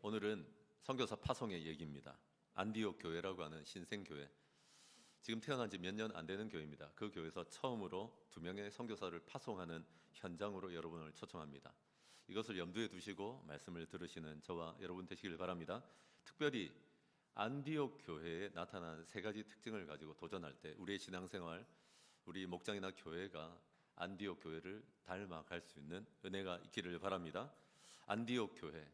오늘은 선교사 파송의 얘기입니다. 안디옥 교회라고 하는 신생교회, 지금 태어난 지 몇 년 안 되는 교회입니다. 그 교회에서 처음으로 2명의 선교사를 파송하는 현장으로 여러분을 초청합니다. 이것을 염두에 두시고 말씀을 들으시는 저와 여러분 되시길 바랍니다. 특별히 안디옥 교회에 나타난 3가지 특징을 가지고 도전할 때 우리의 신앙생활, 우리 목장이나 교회가 안디옥 교회를 닮아갈 수 있는 은혜가 있기를 바랍니다. 안디옥 교회,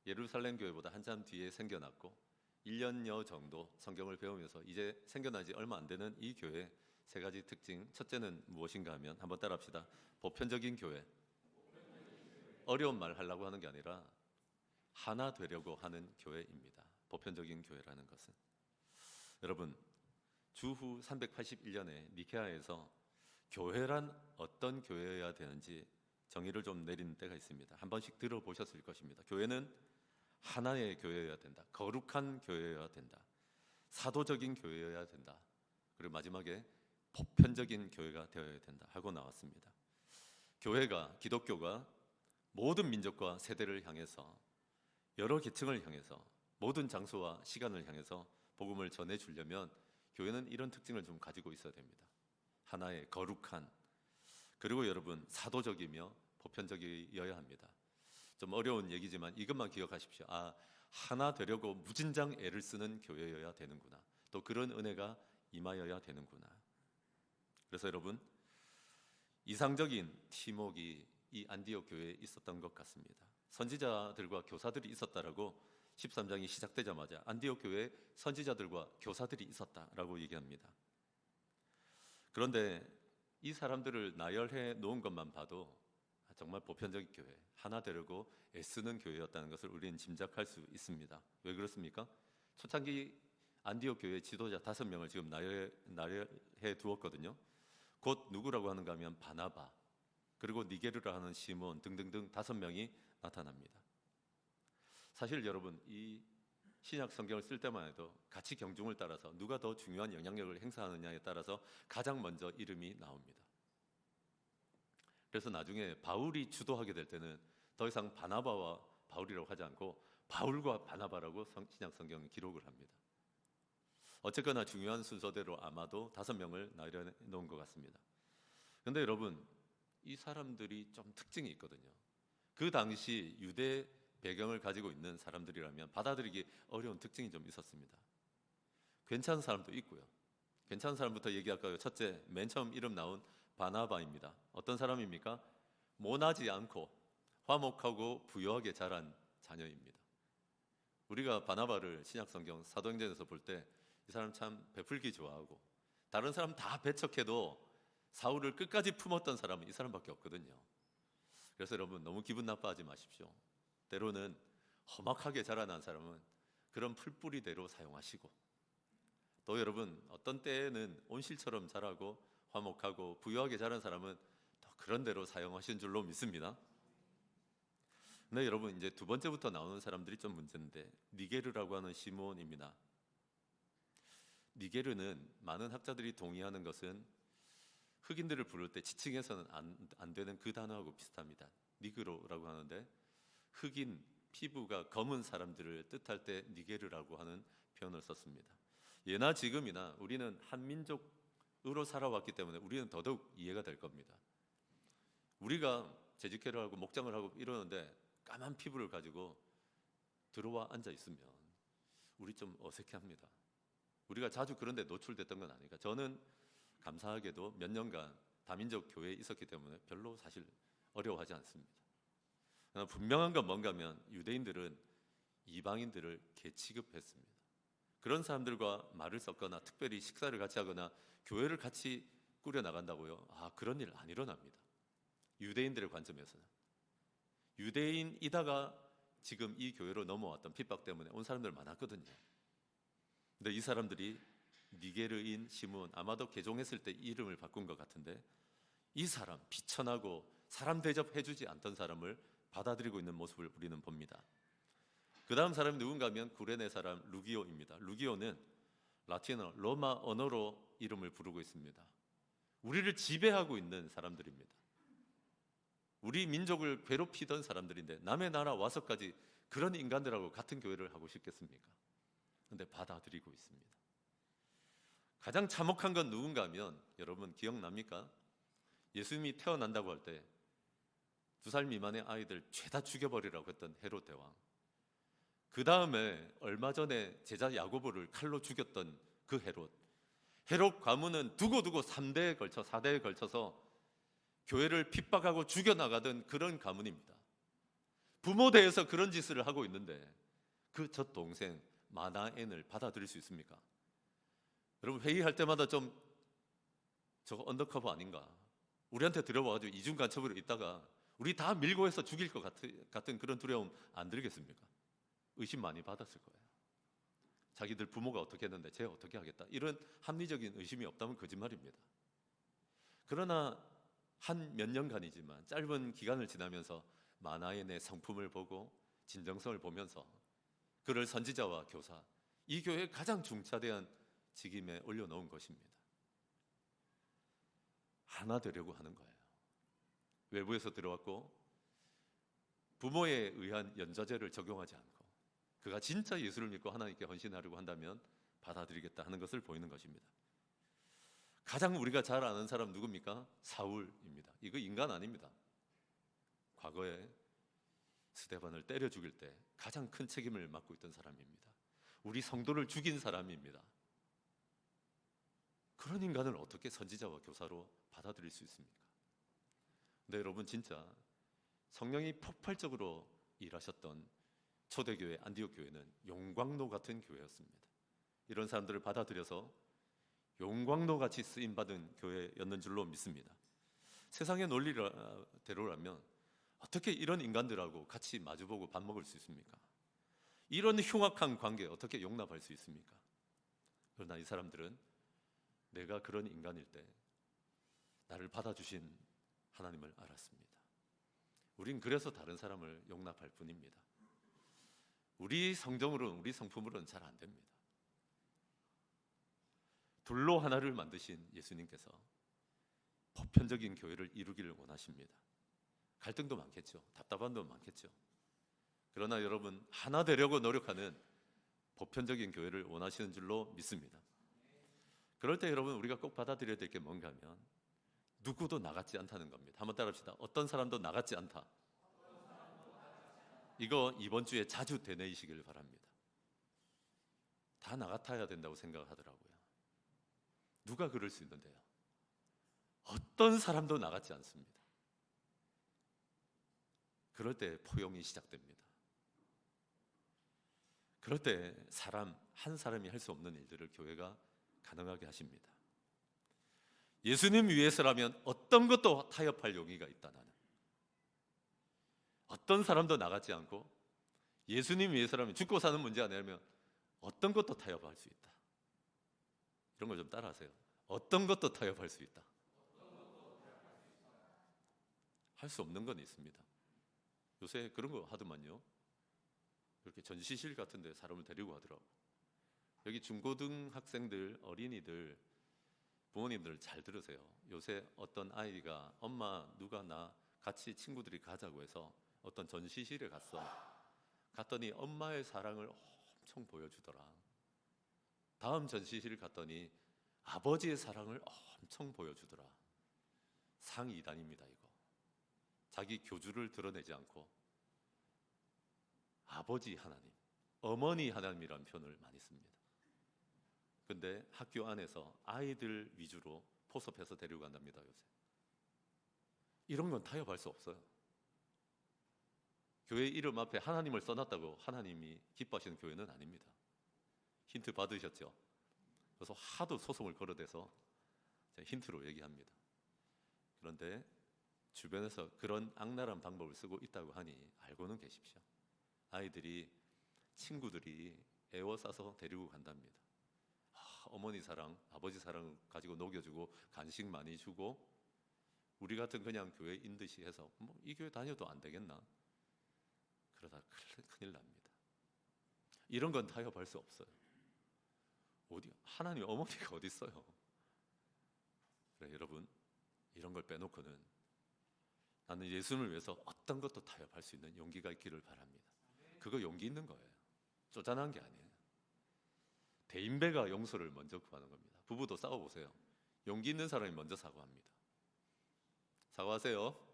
예루살렘 교회보다 한참 뒤에 생겨났고 1년여 정도 성경을 배우면서 이제 생겨난 지 얼마 안 되는 이 교회 3가지 특징. 첫째는 무엇인가 하면 한번 따라합시다. 보편적인 교회. 어려운 말 하려고 하는 게 아니라 하나 되려고 하는 교회입니다. 보편적인 교회라는 것은, 여러분, 주후 381년에 니케아에서 교회란 어떤 교회여야 되는지 정의를 좀 내리는 때가 있습니다. 한 번씩 들어보셨을 것입니다. 교회는 하나의 교회여야 된다. 거룩한 교회여야 된다. 사도적인 교회여야 된다. 그리고 마지막에 보편적인 교회가 되어야 된다 하고 나왔습니다. 교회가, 기독교가 모든 민족과 세대를 향해서, 여러 계층을 향해서, 모든 장소와 시간을 향해서 복음을 전해주려면 교회는 이런 특징을 좀 가지고 있어야 됩니다. 하나의 거룩한, 그리고 여러분 사도적이며 보편적이어야 합니다. 좀 어려운 얘기지만 이것만 기억하십시오. 하나 되려고 무진장 애를 쓰는 교회여야 되는구나. 또 그런 은혜가 임하여야 되는구나. 그래서 여러분, 이상적인 팀워크가 이 안디옥 교회에 있었던 것 같습니다. 선지자들과 교사들이 있었다라고 13장이 시작되자마자 안디옥 교회에 선지자들과 교사들이 있었다라고 얘기합니다. 그런데 이 사람들을 나열해 놓은 것만 봐도 정말 보편적인 교회, 하나 되려고 애쓰는 교회였다는 것을 우리는 짐작할 수 있습니다. 왜 그렇습니까? 초창기 안디옥 교회 지도자 5명을 지금 나열해 두었거든요. 곧 누구라고 하는가 하면 바나바, 그리고 니게르라 하는 시몬 등등등 5명이 나타납니다. 사실 여러분, 이 신약 성경을 쓸 때만 해도 가치 경중을 따라서 누가 더 중요한 영향력을 행사하느냐에 따라서 가장 먼저 이름이 나옵니다. 그래서 나중에 바울이 주도하게 될 때는 더 이상 바나바와 바울이라고 하지 않고 바울과 바나바라고 신약 성경이 기록을 합니다. 어쨌거나 중요한 순서대로 아마도 5명을 나열해 놓은 것 같습니다. 그런데 여러분, 이 사람들이 좀 특징이 있거든요. 그 당시 유대 배경을 가지고 있는 사람들이라면 받아들이기 어려운 특징이 좀 있었습니다. 괜찮은 사람도 있고요. 괜찮은 사람부터 얘기할까요? 첫째, 맨 처음 이름 나온 바나바입니다. 어떤 사람입니까? 모나지 않고 화목하고 부유하게 자란 자녀입니다. 우리가 바나바를 신약 성경 사도행전에서 볼 때 이 사람 참 베풀기 좋아하고 다른 사람 다 배척해도 사울을 끝까지 품었던 사람은 이 사람밖에 없거든요. 그래서 여러분, 너무 기분 나빠하지 마십시오. 때로는 험악하게 자라난 사람은 그런 풀뿌리대로 사용하시고, 또 여러분, 어떤 때에는 온실처럼 자라고 화목하고 부유하게 자란 사람은 더 그런 대로 사용하신 줄로 믿습니다. 근데 여러분, 이제 2번째부터 나오는 사람들이 좀 문제인데, 니게르라고 하는 시몬입니다. 니게르는 많은 학자들이 동의하는 것은 흑인들을 부를 때 지칭해서는 안 되는 그 단어하고 비슷합니다. 니그로라고 하는데, 흑인, 피부가 검은 사람들을 뜻할 때 니게르라고 하는 표현을 썼습니다. 예나 지금이나 우리는 한민족으로 살아왔기 때문에 우리는 더더욱 이해가 될 겁니다. 우리가 재직회를 하고 목장을 하고 이러는데 까만 피부를 가지고 들어와 앉아 있으면 우리 좀 어색해합니다. 우리가 자주 그런 데 노출됐던 건 아니니까. 저는 감사하게도 몇 년간 다민족 교회에 있었기 때문에 별로 사실 어려워하지 않습니다. 분명한 건 뭔가 하면 유대인들은 이방인들을 개 취급했습니다. 그런 사람들과 말을 섞거나 특별히 식사를 같이 하거나 교회를 같이 꾸려나간다고요? 그런 일 안 일어납니다. 유대인들의 관점에서는. 유대인이다가 지금 이 교회로 넘어왔던 핍박 때문에 온 사람들 많았거든요. 근데 이 사람들이 니게르인 시몬, 아마도 개종했을 때 이름을 바꾼 것 같은데, 이 사람, 비천하고 사람 대접해주지 않던 사람을 받아들이고 있는 모습을 우리는 봅니다. 그 다음 사람이 누군가 하면 구레네 사람 루기오입니다. 루기오는 라틴어, 로마 언어로 이름을 부르고 있습니다. 우리를 지배하고 있는 사람들입니다. 우리 민족을 괴롭히던 사람들인데 남의 나라 와서까지 그런 인간들하고 같은 교회를 하고 싶겠습니까? 그런데 받아들이고 있습니다. 가장 참혹한 건 누군가 하면 여러분 기억납니까? 예수님이 태어난다고 할 때 2살 미만의 아이들 죄다 죽여버리라고 했던 헤롯 대왕, 그 다음에 얼마 전에 제자 야고보를 칼로 죽였던 그 헤롯 가문은 두고두고 3대에 걸쳐 4대에 걸쳐서 교회를 핍박하고 죽여나가던 그런 가문입니다. 부모 대에서 그런 짓을 하고 있는데 그 첫 동생 마나엔을 받아들일 수 있습니까? 여러분 회의할 때마다 좀 저거 언더커버 아닌가? 우리한테 들어와가지고 이중 간첩으로 있다가 우리 다 밀고 해서 죽일 것 같은 그런 두려움 안 들겠습니까? 의심 많이 받았을 거예요. 자기들 부모가 어떻게 했는데 쟤 어떻게 하겠다, 이런 합리적인 의심이 없다면 거짓말입니다. 그러나 한 몇 년간이지만 짧은 기간을 지나면서 마나엔의 성품을 보고 진정성을 보면서 그를 선지자와 교사, 이 교회의 가장 중차대한 직임에 올려놓은 것입니다. 하나 되려고 하는 거예요. 외부에서 들어왔고 부모에 의한 연좌제를 적용하지 않고 그가 진짜 예수를 믿고 하나님께 헌신하려고 한다면 받아들이겠다 하는 것을 보이는 것입니다. 가장 우리가 잘 아는 사람 누굽니까? 사울입니다. 이거 인간 아닙니다. 과거에 스데반을 때려 죽일 때 가장 큰 책임을 맡고 있던 사람입니다. 우리 성도를 죽인 사람입니다. 그런 인간을 어떻게 선지자와 교사로 받아들일 수 있습니까? 근데 여러분 진짜 성령이 폭발적으로 일하셨던 초대교회 안디옥 교회는 용광로 같은 교회였습니다. 이런 사람들을 받아들여서 용광로 같이 쓰임 받은 교회였는 줄로 믿습니다. 세상의 논리대로라면 어떻게 이런 인간들하고 같이 마주보고 밥 먹을 수 있습니까? 이런 흉악한 관계 어떻게 용납할 수 있습니까? 그러나 이 사람들은 내가 그런 인간일 때 나를 받아주신 하나님을 알았습니다. 우린 그래서 다른 사람을 용납할 뿐입니다. 우리 성정으로는, 우리 성품으로는 잘 안 됩니다. 둘로 하나를 만드신 예수님께서 보편적인 교회를 이루기를 원하십니다. 갈등도 많겠죠. 답답함도 많겠죠. 그러나 여러분 하나 되려고 노력하는 보편적인 교회를 원하시는 줄로 믿습니다. 그럴 때 여러분 우리가 꼭 받아들여야 될 게 뭔가 하면 누구도 나같지 않다는 겁니다. 한번 따라합시다. 어떤 사람도 나같지 않다. 이거 이번 주에 자주 되뇌이시길 바랍니다. 다 나같아야 된다고 생각하더라고요. 누가 그럴 수 있는데요? 어떤 사람도 나같지 않습니다. 그럴 때 포용이 시작됩니다. 그럴 때 한 사람이 할 수 없는 일들을 교회가 가능하게 하십니다. 예수님 위해서라면 어떤 것도 타협할 용의가 있다. 나는 어떤 사람도 나가지 않고 예수님 위해서라면 죽고 사는 문제 아니라면 어떤 것도 타협할 수 있다. 이런 걸 좀 따라하세요. 어떤 것도 타협할 수 있다. 할 수 없는 건 있습니다. 요새 그런 거 하더만요. 이렇게 전시실 같은 데 사람을 데리고 가더라고. 여기 중고등 학생들, 어린이들, 부모님들 잘 들으세요. 요새 어떤 아이가 엄마 누가 나 같이 친구들이 가자고 해서 어떤 전시실에 갔더니 엄마의 사랑을 엄청 보여주더라. 다음 전시실 갔더니 아버지의 사랑을 엄청 보여주더라. 상이단입니다 이거. 자기 교주를 드러내지 않고 아버지 하나님, 어머니 하나님이라는 표현을 많이 씁니다. 근데 학교 안에서 아이들 위주로 포섭해서 데리고 간답니다 요새. 이런 건 타협할 수 없어요. 교회 이름 앞에 하나님을 써놨다고 하나님이 기뻐하시는 교회는 아닙니다. 힌트 받으셨죠? 그래서 하도 소송을 걸어대서 힌트로 얘기합니다. 그런데 주변에서 그런 악랄한 방법을 쓰고 있다고 하니 알고는 계십시오. 아이들이 친구들이 애워싸서 데리고 간답니다. 어머니 사랑, 아버지 사랑 가지고 녹여주고 간식 많이 주고 우리 같은 그냥 교회인 듯이 해서 이 교회 다녀도 안 되겠나? 그러다 큰일 납니다. 이런 건 타협할 수 없어요. 어디 하나님 어머니가 어디 있어요? 그래 여러분 이런 걸 빼놓고는 나는 예수님을 위해서 어떤 것도 타협할 수 있는 용기가 있기를 바랍니다. 그거 용기 있는 거예요. 쪼잔한 게 아니에요. 대인배가 용서를 먼저 구하는 겁니다. 부부도 싸워보세요. 용기 있는 사람이 먼저 사과합니다. 사과하세요.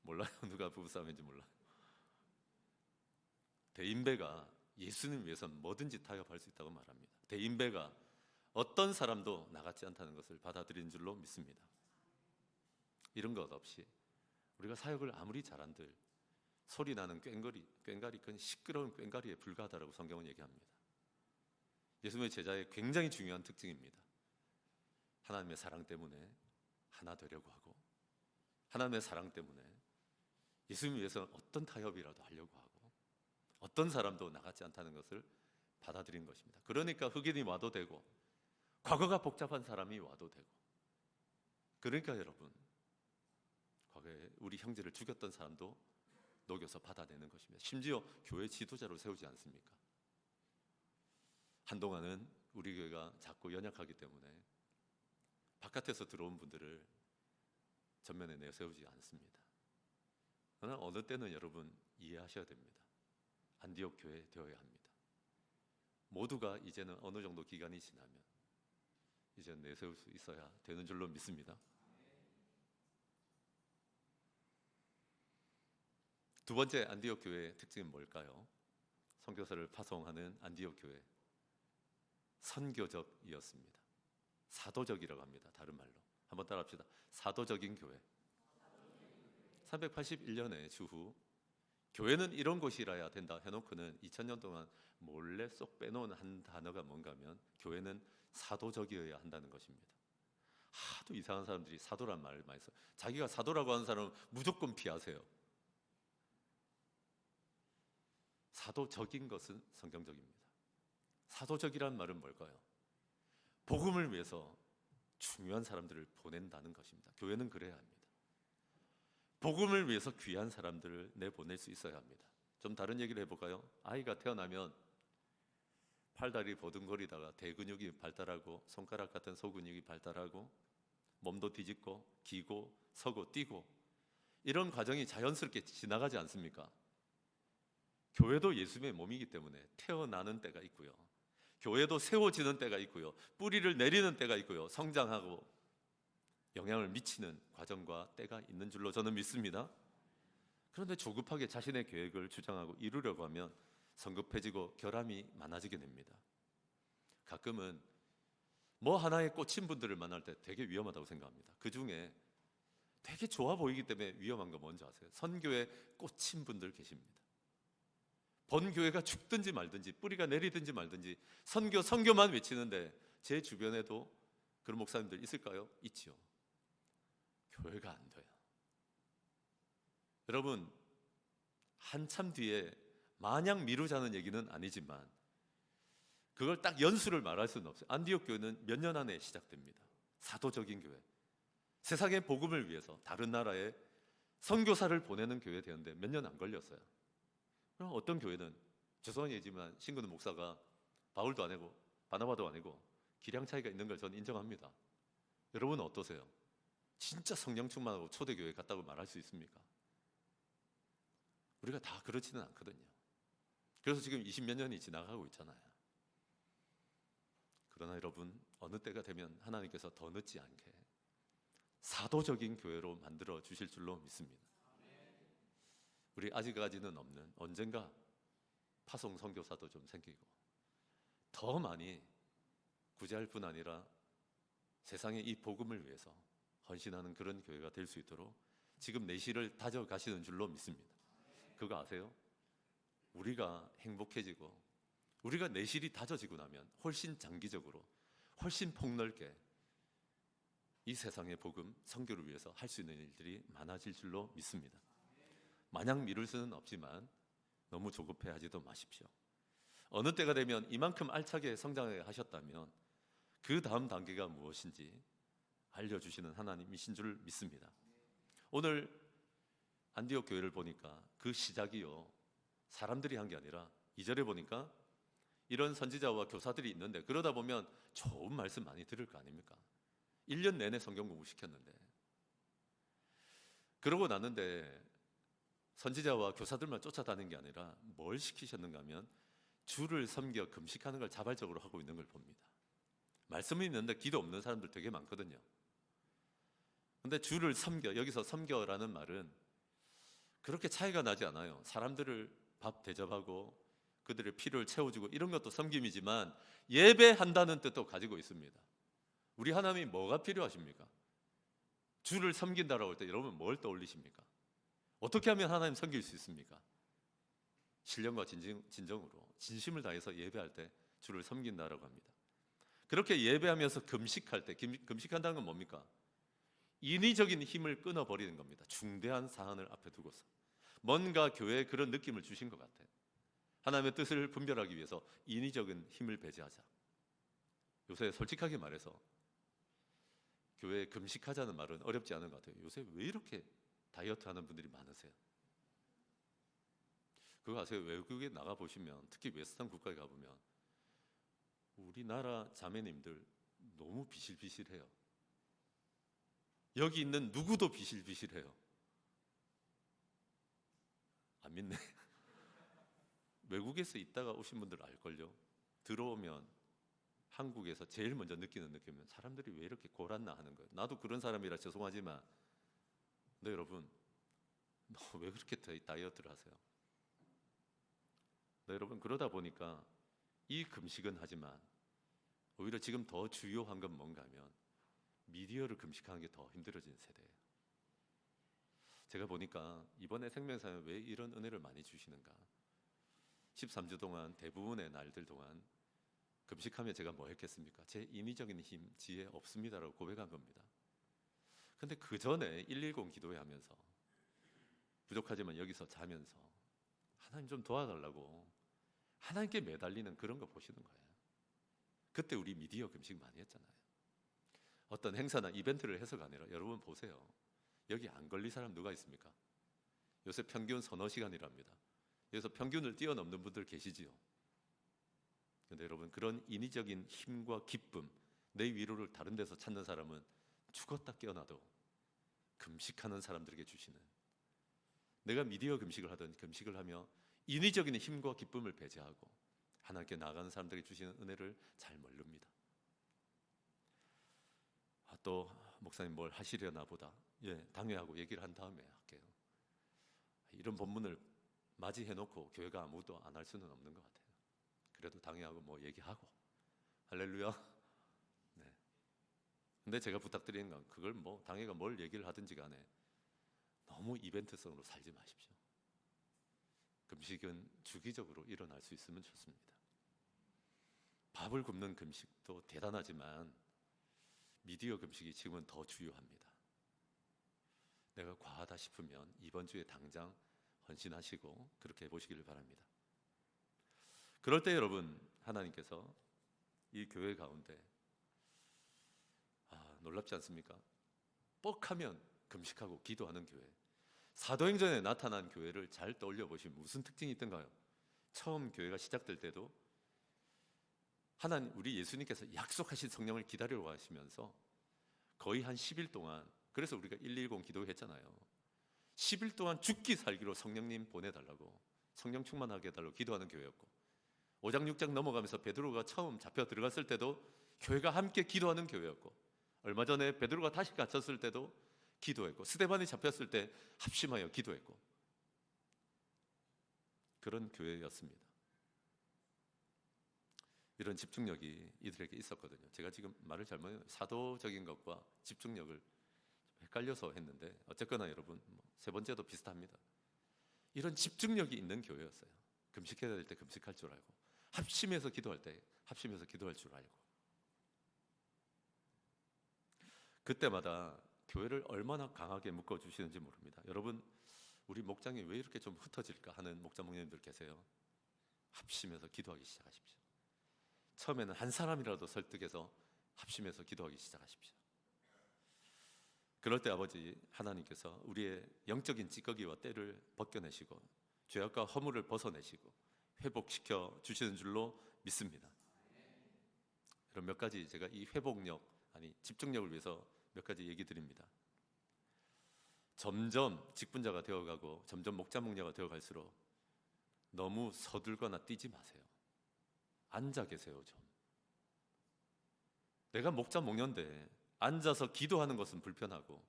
몰라요. 누가 부부싸움인지 몰라요. 대인배가 예수님 위해서는 뭐든지 타협할 수 있다고 말합니다. 대인배가 어떤 사람도 나같지 않다는 것을 받아들인 줄로 믿습니다. 이런 것 없이 우리가 사역을 아무리 잘한들 소리 나는 꽹가리 그건 시끄러운 꽹가리에 불과하다라고 성경은 얘기합니다. 예수님의 제자의 굉장히 중요한 특징입니다. 하나님의 사랑 때문에 하나 되려고 하고, 하나님의 사랑 때문에 예수님 위해서 어떤 타협이라도 하려고 하고, 어떤 사람도 나같지 않다는 것을 받아들인 것입니다. 그러니까 흑인이 와도 되고, 과거가 복잡한 사람이 와도 되고, 그러니까 여러분, 과거에 우리 형제를 죽였던 사람도 녹여서 받아내는 것입니다. 심지어 교회 지도자로 세우지 않습니까? 한동안은 우리 교회가 작고 연약하기 때문에 바깥에서 들어온 분들을 전면에 내세우지 않습니다. 그러나 어느 때는 여러분 이해하셔야 됩니다. 안디옥 교회 되어야 합니다. 모두가 이제는 어느 정도 기간이 지나면 이제 내세울 수 있어야 되는 줄로 믿습니다. 두 번째 안디옥 교회의 특징은 뭘까요? 선교사를 파송하는 안디옥 교회, 선교적이었습니다. 사도적이라고 합니다. 다른 말로 한번 따라합시다. 사도적인 교회. 381년의 주후 교회는 이런 곳이라야 된다 해놓고는 2000년 동안 몰래 쏙 빼놓은 한 단어가 뭔가 하면 교회는 사도적이어야 한다는 것입니다. 하도 이상한 사람들이 사도란 말을 많이 써요. 자기가 사도라고 하는 사람은 무조건 피하세요. 사도적인 것은 성경적입니다. 사도적이란 말은 뭘까요? 복음을 위해서 중요한 사람들을 보낸다는 것입니다. 교회는 그래야 합니다. 복음을 위해서 귀한 사람들을 내보낼 수 있어야 합니다. 좀 다른 얘기를 해볼까요? 아이가 태어나면 팔다리 보둥거리다가 대근육이 발달하고 손가락 같은 소근육이 발달하고 몸도 뒤집고 기고 서고 뛰고 이런 과정이 자연스럽게 지나가지 않습니까? 교회도 예수님의 몸이기 때문에 태어나는 때가 있고요, 교회도 세워지는 때가 있고요, 뿌리를 내리는 때가 있고요, 성장하고 영향을 미치는 과정과 때가 있는 줄로 저는 믿습니다. 그런데 조급하게 자신의 계획을 주장하고 이루려고 하면 성급해지고 결함이 많아지게 됩니다. 가끔은 뭐 하나에 꽂힌 분들을 만날 때 되게 위험하다고 생각합니다. 그 중에 되게 좋아 보이기 때문에 위험한 거 뭔지 아세요? 선교에 꽂힌 분들 계십니다. 본교회가 죽든지 말든지 뿌리가 내리든지 말든지 선교만 외치는데 제 주변에도 그런 목사님들 있을까요? 있지요. 교회가 안 돼요. 여러분, 한참 뒤에 마냥 미루자는 얘기는 아니지만 그걸 딱 연수를 말할 수는 없어요. 안디옥 교회는 몇 년 안에 시작됩니다. 사도적인 교회, 세상의 복음을 위해서 다른 나라에 선교사를 보내는 교회 되는데 몇 년 안 걸렸어요. 그럼 어떤 교회는, 죄송한 얘기지만 신구는 목사가 바울도 아니고 바나바도 아니고 기량 차이가 있는 걸 저는 인정합니다. 여러분은 어떠세요? 진짜 성령 충만하고 초대교회 갔다고 말할 수 있습니까? 우리가 다 그렇지는 않거든요. 그래서 지금 20몇 년이 지나가고 있잖아요. 그러나 여러분, 어느 때가 되면 하나님께서 더 늦지 않게 사도적인 교회로 만들어 주실 줄로 믿습니다. 우리 아직까지는 없는 언젠가 파송 선교사도 좀 생기고 더 많이 구제할 뿐 아니라 세상의 이 복음을 위해서 헌신하는 그런 교회가 될 수 있도록 지금 내실을 다져가시는 줄로 믿습니다. 그거 아세요? 우리가 행복해지고 우리가 내실이 다져지고 나면 훨씬 장기적으로 훨씬 폭넓게 이 세상의 복음, 선교를 위해서 할 수 있는 일들이 많아질 줄로 믿습니다. 마냥 미룰 수는 없지만 너무 조급해하지도 마십시오. 어느 때가 되면 이만큼 알차게 성장해 하셨다면 그 다음 단계가 무엇인지 알려주시는 하나님이신 줄 믿습니다. 오늘 안디옥 교회를 보니까 그 시작이요, 사람들이 한 게 아니라 2절에 보니까 이런 선지자와 교사들이 있는데 그러다 보면 좋은 말씀 많이 들을 거 아닙니까? 1년 내내 성경 공부 시켰는데 그러고 났는데 선지자와 교사들만 쫓아다니는 게 아니라 뭘 시키셨는가 하면 주를 섬겨 금식하는 걸 자발적으로 하고 있는 걸 봅니다. 말씀은 있는데 기도 없는 사람들 되게 많거든요. 근데 주를 섬겨, 여기서 섬겨라는 말은 그렇게 차이가 나지 않아요. 사람들을 밥 대접하고 그들의 필요를 채워주고 이런 것도 섬김이지만 예배한다는 뜻도 가지고 있습니다. 우리 하나님이 뭐가 필요하십니까? 주를 섬긴다라고 할 때 여러분 뭘 떠올리십니까? 어떻게 하면 하나님 섬길 수 있습니까? 신령과 진정으로 진심을 다해서 예배할 때 주를 섬긴다라고 합니다. 그렇게 예배하면서 금식할 때, 금식한다는 건 뭡니까? 인위적인 힘을 끊어버리는 겁니다. 중대한 사안을 앞에 두고서 뭔가 교회에 그런 느낌을 주신 것 같아요. 하나님의 뜻을 분별하기 위해서 인위적인 힘을 배제하자. 요새 솔직하게 말해서 교회에 금식하자는 말은 어렵지 않은 것 같아요. 요새 왜 이렇게 다이어트 하는 분들이 많으세요? 그거 아세요? 외국에 나가보시면, 특히 웨스턴 국가에 가보면 우리나라 자매님들 너무 비실비실해요. 여기 있는 누구도 비실비실해요. 안 믿네. 외국에서 있다가 오신 분들 알걸요? 들어오면 한국에서 제일 먼저 느끼는 느낌은 사람들이 왜 이렇게 골았나 하는 거예요. 나도 그런 사람이라 죄송하지만 네, 여러분, 너 왜 그렇게 다이어트를 하세요? 네, 여러분, 그러다 보니까 이 금식은 하지만 오히려 지금 더 주요한 건 뭔가 하면 미디어를 금식하는 게 더 힘들어진 세대예요. 제가 보니까 이번에 생명사는 왜 이런 은혜를 많이 주시는가? 13주 동안 대부분의 날들 동안 금식하면 제가 뭐 했겠습니까? 제 인위적인 힘, 지혜 없습니다라고 고백한 겁니다. 근데 그 전에 110 기도하면서 부족하지만 여기서 자면서 하나님 좀 도와달라고 하나님께 매달리는 그런 거 보시는 거예요. 그때 우리 미디어 금식 많이 했잖아요. 어떤 행사나 이벤트를 해서가 아니라 여러분 보세요. 여기 안 걸릴 사람 누가 있습니까? 요새 평균 서너 시간이랍니다. 그래서 평균을 뛰어넘는 분들 계시지요. 근데 여러분, 그런 인위적인 힘과 기쁨, 내 위로를 다른 데서 찾는 사람은 죽었다 깨어나도 금식하는 사람들에게 주시는, 내가 미디어 금식을 하든 금식을 하며 인위적인 힘과 기쁨을 배제하고 하나님께 나아가는 사람들에게 주시는 은혜를 잘 모릅니다. 또 목사님 뭘 하시려나 보다, 당회하고 얘기를 한 다음에 할게요. 이런 본문을 맞이해놓고 교회가 아무도 안 할 수는 없는 것 같아요. 그래도 당회하고 뭐 얘기하고, 할렐루야. 네. 근데 제가 부탁드리는 건 그걸 뭐 당회가 뭘 얘기를 하든지 간에 너무 이벤트성으로 살지 마십시오. 금식은 주기적으로 일어날 수 있으면 좋습니다. 밥을 굶는 금식도 대단하지만 미디어 금식이 지금은 더 주요합니다. 내가 과하다 싶으면 이번 주에 당장 헌신하시고 그렇게 해보시기를 바랍니다. 그럴 때 여러분, 하나님께서 이 교회 가운데 놀랍지 않습니까? 뻑하면 금식하고 기도하는 교회, 사도행전에 나타난 교회를 잘 떠올려 보시면 무슨 특징이 있던가요? 처음 교회가 시작될 때도 하나님, 우리 예수님께서 약속하신 성령을 기다려 가시면서 거의 한 10일 동안, 그래서 우리가 110 기도했잖아요. 10일 동안 죽기 살기로 성령님 보내달라고, 성령 충만하게 해달라고 기도하는 교회였고, 5장 6장 넘어가면서 베드로가 처음 잡혀 들어갔을 때도 교회가 함께 기도하는 교회였고, 얼마 전에 베드로가 다시 갇혔을 때도 기도했고, 스데반이 잡혔을 때 합심하여 기도했고, 그런 교회였습니다. 이런 집중력이 이들에게 있었거든요. 제가 지금 말을 잘못해요. 사도적인 것과 집중력을 헷갈려서 했는데 어쨌거나 여러분, 세 번째도 비슷합니다. 이런 집중력이 있는 교회였어요. 금식해야 될 때 금식할 줄 알고, 합심해서 기도할 때 합심해서 기도할 줄 알고, 그때마다 교회를 얼마나 강하게 묶어주시는지 모릅니다. 여러분, 우리 목장이 왜 이렇게 좀 흩어질까 하는 목자 목님들 계세요. 합심해서 기도하기 시작하십시오. 처음에는 한 사람이라도 설득해서 합심해서 기도하기 시작하십시오. 그럴 때 아버지 하나님께서 우리의 영적인 찌꺼기와 때를 벗겨내시고 죄악과 허물을 벗어내시고 회복시켜 주시는 줄로 믿습니다. 그럼 몇 가지 제가 이 회복력, 집중력을 위해서 몇 가지 얘기 드립니다. 점점 직분자가 되어가고 점점 목자 목녀가 되어갈수록 너무 서둘거나 뛰지 마세요. 앉아 계세요. 좀. 내가 목자 목녀인데 앉아서 기도하는 것은 불편하고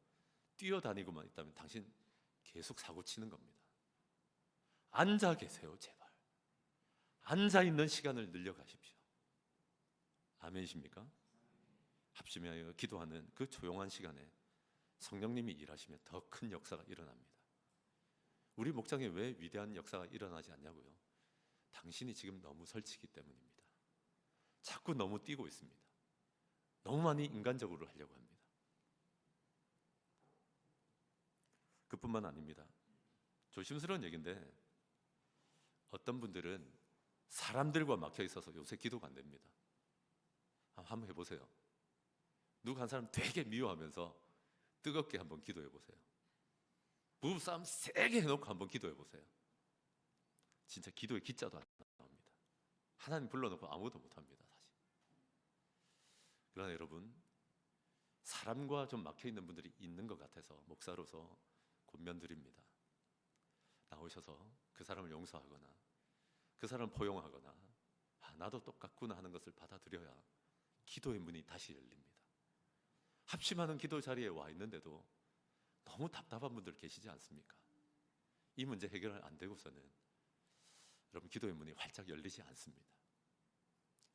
뛰어다니고만 있다면 당신 계속 사고 치는 겁니다. 앉아 계세요. 제발. 앉아 있는 시간을 늘려가십시오. 아멘이십니까? 합심하여 기도하는 그 조용한 시간에 성령님이 일하시면 더 큰 역사가 일어납니다. 우리 목장에 왜 위대한 역사가 일어나지 않냐고요? 당신이 지금 너무 설치기 때문입니다. 자꾸 너무 뛰고 있습니다. 너무 많이 인간적으로 하려고 합니다. 그뿐만 아닙니다. 조심스러운 얘기인데 어떤 분들은 사람들과 막혀 있어서 요새 기도가 안 됩니다. 한번 해보세요. 누구 한 사람 되게 미워하면서 뜨겁게 한번 기도해 보세요. 부부싸움 세게 해놓고 한번 기도해 보세요. 진짜 기도의 기자도 안 나옵니다. 하나님 불러놓고 아무것도 못합니다. 사실. 그러나 여러분, 사람과 좀 막혀있는 분들이 있는 것 같아서 목사로서 권면드립니다. 나오셔서 그 사람을 용서하거나 그 사람을 포용하거나 나도 똑같구나 하는 것을 받아들여야 기도의 문이 다시 열립니다. 합심하는 기도 자리에 와 있는데도 너무 답답한 분들 계시지 않습니까? 이 문제 해결 안 되고서는 여러분 기도의 문이 활짝 열리지 않습니다.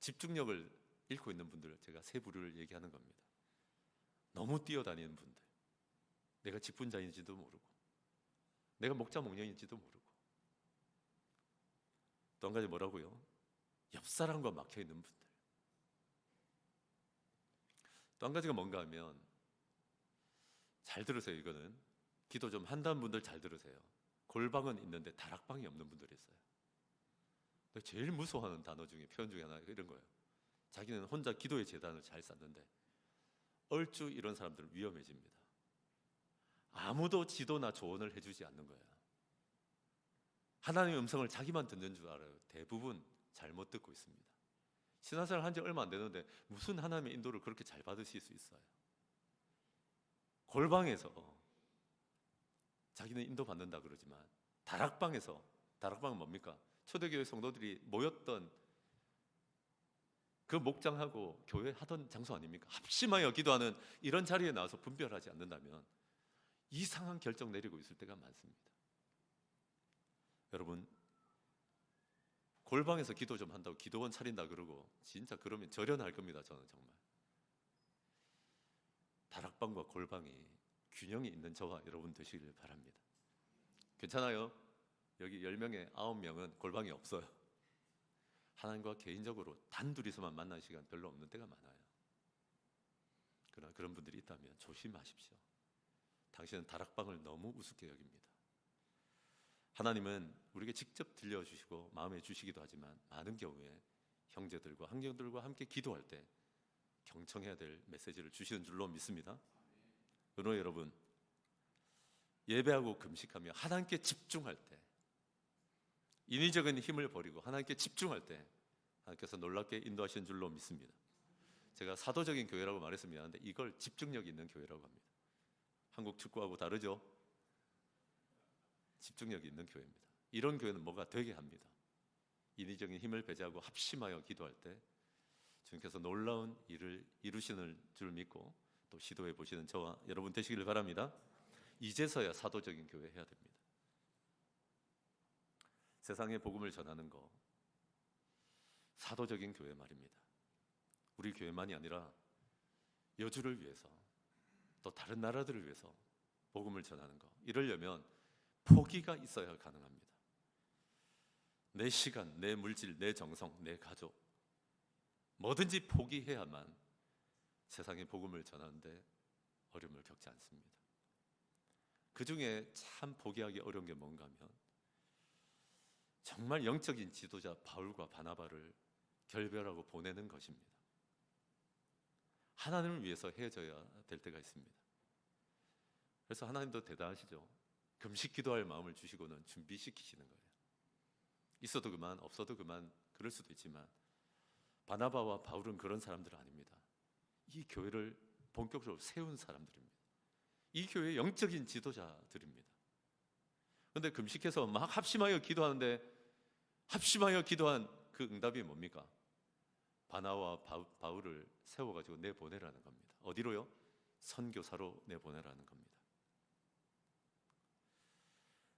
집중력을 잃고 있는 분들 제가 세 부류를 얘기하는 겁니다. 너무 뛰어다니는 분들, 내가 직분자인지도 모르고 내가 목자 목녀인지도 모르고 또 한 가지 뭐라고요? 옆 사람과 막혀 있는 분들. 또 한 가지가 뭔가 하면 잘 들으세요. 이거는 기도 좀 한다는 분들 잘 들으세요. 골방은 있는데 다락방이 없는 분들이 있어요. 제일 무서워하는 단어 중에 표현 중에 하나가 이런 거예요. 자기는 혼자 기도의 재단을 잘 쌓는데 얼추 이런 사람들은 위험해집니다. 아무도 지도나 조언을 해주지 않는 거예요. 하나님의 음성을 자기만 듣는 줄 알아요. 대부분 잘못 듣고 있습니다. 신앙생활 한 지 얼마 안 되는데 무슨 하나님의 인도를 그렇게 잘 받으실 수 있어요? 골방에서 자기는 인도받는다 그러지만 다락방에서, 다락방은 뭡니까? 초대교회 성도들이 모였던 그 목장하고 교회 하던 장소 아닙니까? 합심하여 기도하는 이런 자리에 나와서 분별하지 않는다면 이상한 결정 내리고 있을 때가 많습니다. 여러분, 골방에서 기도 좀 한다고 기도원 차린다 그러고 진짜 그러면 절연할 겁니다. 저는 정말. 다락방과 골방이 균형이 있는 저와 여러분 되시길 바랍니다. 괜찮아요? 여기 10명에 9명은 골방이 없어요. 하나님과 개인적으로 단둘이서만 만나는 시간 별로 없는 때가 많아요. 그러나 그런 분들이 있다면 조심하십시오. 당신은 다락방을 너무 우습게 여깁니다. 하나님은 우리에게 직접 들려주시고 마음에 주시기도 하지만 많은 경우에 형제들과 한경들과 함께 기도할 때 경청해야 될 메시지를 주시는 줄로 믿습니다. 은호 여러분, 예배하고 금식하며 하나님께 집중할 때, 인위적인 힘을 버리고 하나님께 집중할 때 하나님께서 놀랍게 인도하시는 줄로 믿습니다. 제가 사도적인 교회라고 말했으면 미안한데 이걸 집중력 있는 교회라고 합니다. 한국 축구하고 다르죠? 집중력이 있는 교회입니다. 이런 교회는 뭐가 되게 합니다. 인위적인 힘을 배제하고 합심하여 기도할 때 주님께서 놀라운 일을 이루시는 줄 믿고 또 시도해 보시는 저와 여러분 되시길 바랍니다. 이제서야 사도적인 교회 해야 됩니다. 세상에 복음을 전하는 거 사도적인 교회 말입니다. 우리 교회만이 아니라 여주를 위해서 또 다른 나라들을 위해서 복음을 전하는 거, 이러려면 포기가 있어야 가능합니다. 내 시간, 내 물질, 내 정성, 내 가족 뭐든지 포기해야만 세상에 복음을 전하는데 어려움을 겪지 않습니다. 그 중에 참 포기하기 어려운 게 뭔가 하면 정말 영적인 지도자 바울과 바나바를 결별하고 보내는 것입니다. 하나님을 위해서 헤어져야 될 때가 있습니다. 그래서 하나님도 대단하시죠. 금식 기도할 마음을 주시고는 준비시키시는 거예요. 있어도 그만, 없어도 그만, 그럴 수도 있지만 바나바와 바울은 그런 사람들은 아닙니다. 이 교회를 본격적으로 세운 사람들입니다. 이 교회의 영적인 지도자들입니다. 그런데 금식해서 막 합심하여 기도하는데 합심하여 기도한 그 응답이 뭡니까? 바나와 바울을 세워가지고 내보내라는 겁니다. 어디로요? 선교사로 내보내라는 겁니다.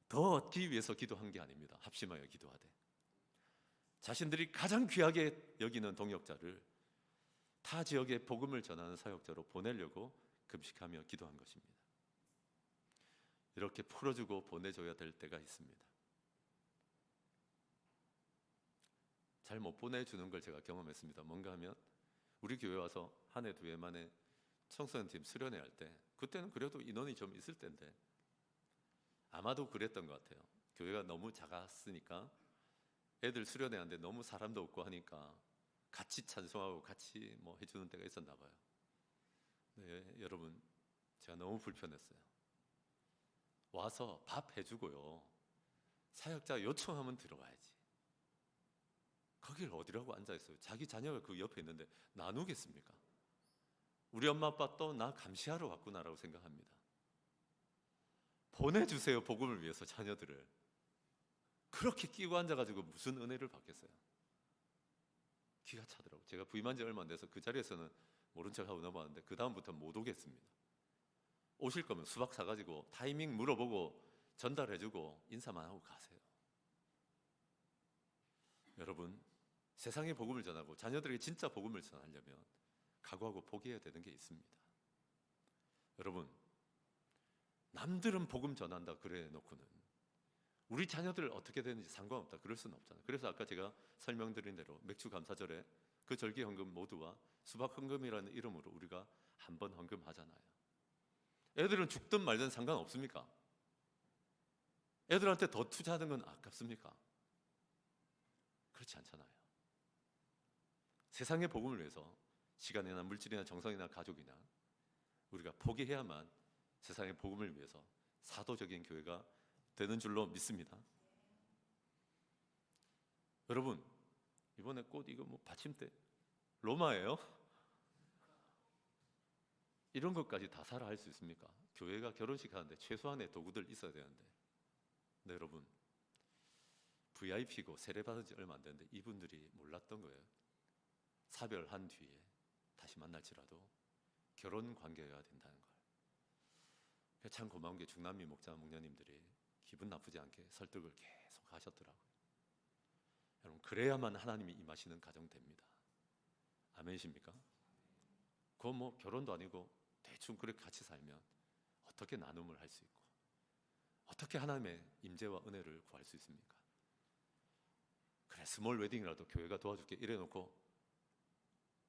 더 얻기 위해서 기도한 게 아닙니다. 합심하여 기도하되 자신들이 가장 귀하게 여기는 동역자를 타 지역에 복음을 전하는 사역자로 보내려고 금식하며 기도한 것입니다. 이렇게 풀어주고 보내줘야 될 때가 있습니다. 잘 못 보내주는 걸 제가 경험했습니다. 뭔가 하면 우리 교회 와서 한 해 두 해 만에 청소년팀 수련회 할 때 그때는 그래도 인원이 좀 있을 텐데 아마도 그랬던 것 같아요. 교회가 너무 작았으니까 애들 수련회 하는데 너무 사람도 없고 하니까 같이 찬송하고 같이 뭐 해주는 때가 있었나 봐요. 네, 여러분 제가 너무 불편했어요. 와서 밥 해주고요. 사역자 요청하면 들어와야지. 거길 어디라고 앉아있어요? 자기 자녀가 그 옆에 있는데 나누겠습니까? 우리 엄마 아빠 또 나 감시하러 왔구나라고 생각합니다. 보내주세요. 복음을 위해서 자녀들을. 그렇게 끼고 앉아가지고 무슨 은혜를 받겠어요? 기가 차더라고요. 제가 부임한 지 얼마 안 돼서 그 자리에서는 모른 척하고 넘어왔는데 그 다음부터 못 오겠습니다. 오실 거면 수박 사가지고 타이밍 물어보고 전달해주고 인사만 하고 가세요. 여러분, 세상에 복음을 전하고 자녀들에게 진짜 복음을 전하려면 각오하고 포기해야 되는 게 있습니다. 여러분, 남들은 복음 전한다 그래 놓고는 우리 자녀들 어떻게 되는지 상관없다 그럴 수는 없잖아요. 그래서 아까 제가 설명드린 대로 맥주 감사절에 그 절기 헌금 모두와 수박 헌금이라는 이름으로 우리가 한번 헌금하잖아요. 애들은 죽든 말든 상관없습니까? 애들한테 더 투자하는 건 아깝습니까? 그렇지 않잖아요. 세상의 복음을 위해서 시간이나 물질이나 정성이나 가족이나 우리가 포기해야만 세상의 복음을 위해서 사도적인 교회가 되는 줄로 믿습니다. 여러분, 이번에 꽃 이거 뭐 받침대 로마예요? 이런 것까지 다 사라 할 수 있습니까? 교회가 결혼식 하는데 최소한의 도구들 있어야 되는데. 네, 여러분, VIP고 세례받은 지 얼마 안 됐는데 이분들이 몰랐던 거예요. 사별한 뒤에 다시 만날지라도 결혼 관계가 된다는 걸. 참 고마운 게 중남미 목자 목녀님들이 기분 나쁘지 않게 설득을 계속 하셨더라고요. 여러분, 그래야만 하나님이 임하시는 가정 됩니다. 아멘이십니까? 그건 뭐 결혼도 아니고 대충 그렇게 같이 살면 어떻게 나눔을 할 수 있고 어떻게 하나님의 임재와 은혜를 구할 수 있습니까? 그래, 스몰 웨딩이라도 교회가 도와줄게 이래놓고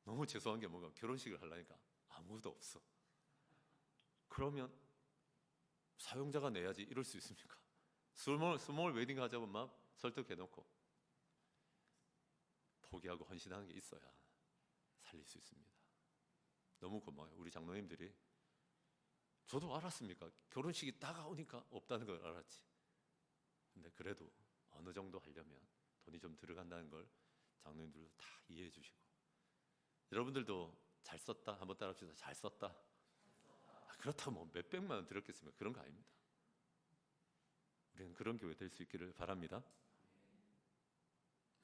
너무 죄송한 게 뭔가 결혼식을 하려니까 아무도 없어. 그러면 사용자가 내야지 이럴 수 있습니까? 스몰 웨딩 하자고 막 설득해놓고 포기하고 헌신하는 게 있어야 살릴 수 있습니다. 너무 고마워요. 우리 장로님들이. 저도 알았습니까? 결혼식이 다가오니까 없다는 걸 알았지. 근데 그래도 어느 정도 하려면 돈이 좀 들어간다는 걸 장로님들도 다 이해해 주시고, 여러분들도 잘 썼다 한번 따라합시다. 잘 썼다. 그렇다고 뭐 몇백만 원 들었겠습니까? 그런 거 아닙니다. 우리는 그런 교회 될 수 있기를 바랍니다.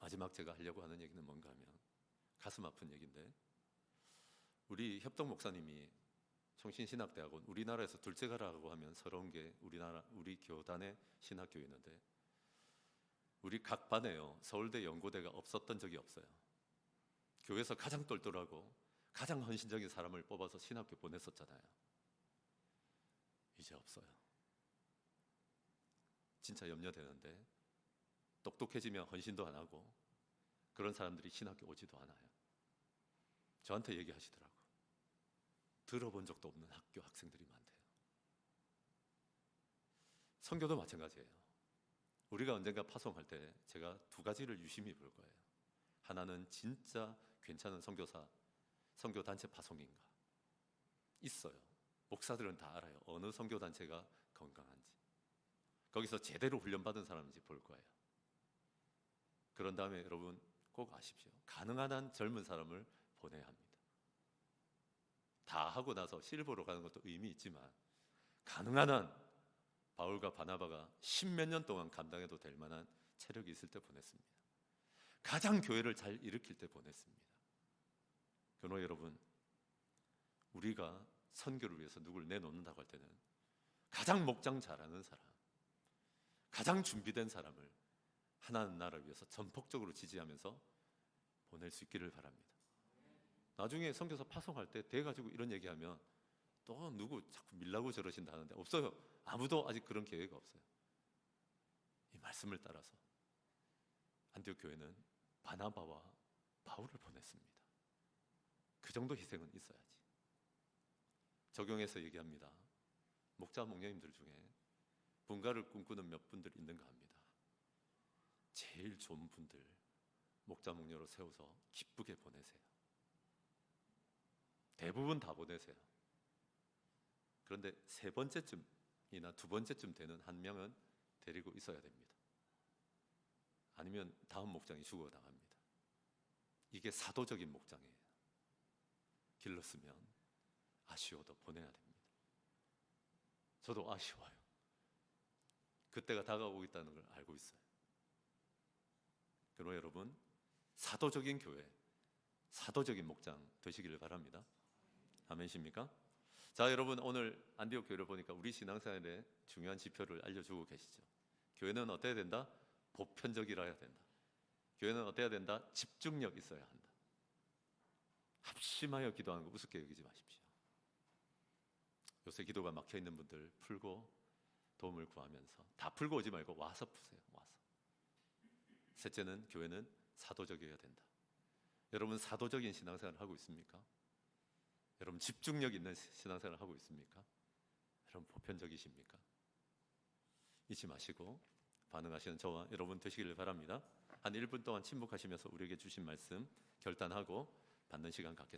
마지막 제가 하려고 하는 얘기는 뭔가 하면 가슴 아픈 얘기인데, 우리 협동 목사님이 청신신학대학원 우리나라에서 둘째 가라고 하면 서러운 게 우리 교단의 신학교였는데, 우리 각 반에요 서울대 연고대가 없었던 적이 없어요. 교회에서 가장 똘똘하고 가장 헌신적인 사람을 뽑아서 신학교 보냈었잖아요. 이제 없어요. 진짜 염려되는데, 똑똑해지면 헌신도 안 하고 그런 사람들이 신학교 오지도 않아요. 저한테 얘기하시더라고요. 들어본 적도 없는 학교 학생들이 많대요. 선교도 마찬가지예요. 우리가 언젠가 파송할 때 제가 두 가지를 유심히 볼 거예요. 하나는 진짜 괜찮은 선교사, 선교단체 파송인가? 있어요. 목사들은 다 알아요. 어느 선교단체가 건강한지. 거기서 제대로 훈련받은 사람인지 볼 거예요. 그런 다음에 여러분 꼭 아십시오. 가능한 한 젊은 사람을 보내야 합니다. 다 하고 나서 실버로 가는 것도 의미 있지만 가능한 한 바울과 바나바가 10몇 년 동안 감당해도 될 만한 체력이 있을 때 보냈습니다. 가장 교회를 잘 일으킬 때 보냈습니다. 교노 여러분, 우리가 선교를 위해서 누굴 내놓는다고 할 때는 가장 목장 잘하는 사람, 가장 준비된 사람을 하나님 나라 위해서 전폭적으로 지지하면서 보낼 수 있기를 바랍니다. 나중에 선교사 파송할 때 돼가지고 이런 얘기하면 또 누구 자꾸 밀라고 저러신다 하는데 없어요. 아무도 아직 그런 계획이 없어요. 이 말씀을 따라서 안디옥 교회는 바나바와 바울을 보냈습니다. 그 정도 희생은 있어야지. 적용해서 얘기합니다. 목자 목녀님들 중에 분가를 꿈꾸는 몇 분들 있는가 합니다. 제일 좋은 분들 목자 목녀로 세워서 기쁘게 보내세요. 대부분 다 보내세요. 그런데 세 번째쯤이나 두 번째쯤 되는 한 명은 데리고 있어야 됩니다. 아니면 다음 목장이 죽어나갑니다. 이게 사도적인 목장이에요. 길렀으면 아쉬워도 보내야 됩니다. 저도 아쉬워요. 그때가 다가오고 있다는 걸 알고 있어요. 그러나 여러분, 사도적인 교회, 사도적인 목장 되시기를 바랍니다. 아멘이십니까? 자, 여러분, 오늘 안디옥 교회를 보니까 우리 신앙생활의 중요한 지표를 알려주고 계시죠. 교회는 어때야 된다? 보편적이라야 된다. 교회는 어때야 된다? 집중력 있어야 한다. 합심하여 기도하는 거 우습게 여기지 마십시오. 요새 기도가 막혀있는 분들 풀고 도움을 구하면서, 다 풀고 오지 말고 와서 푸세요. 와서. 셋째는 교회는 사도적이어야 된다. 여러분, 사도적인 신앙생활을 하고 있습니까? 여러분, 집중력 있는 신앙생활을 하고 있습니까? 여러분, 보편적이십니까? 잊지 마시고 반응하시는 저와 여러분 되시기를 바랍니다. 한 1분 동안 침묵하시면서 우리에게 주신 말씀 결단하고 받는 시간 갖겠습니다.